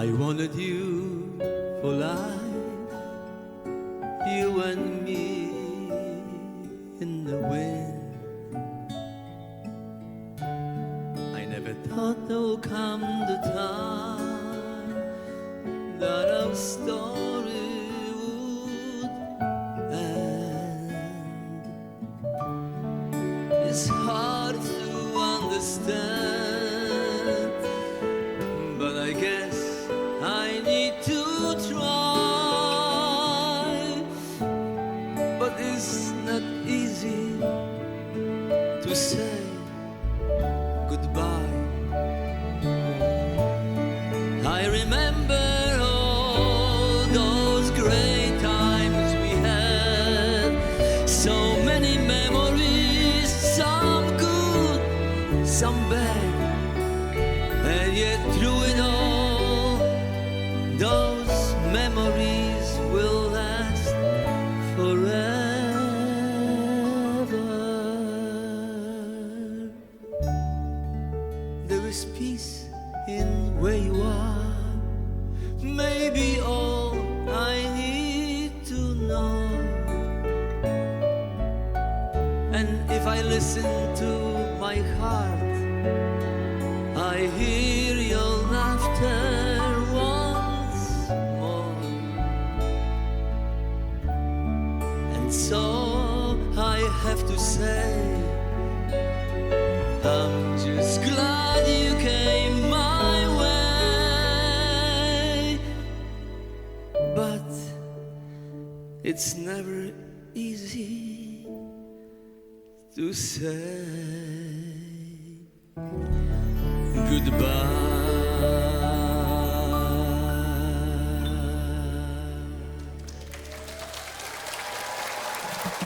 I wanted you for life, you and me in the wind. I never thought there would come the time that our story would end. It's hard to understand, but I guess I need to try. But it's not easy to say goodbye. I remember all those great times we had, so many memories, some good, some bad, and yet through it all, those memories will last forever. There is peace in where you are, maybe all I need to know. And if I listen to my heart, I hear your laughter once more. And so I have to say, I'm just glad you came my way. But it's never easy to say goodbye.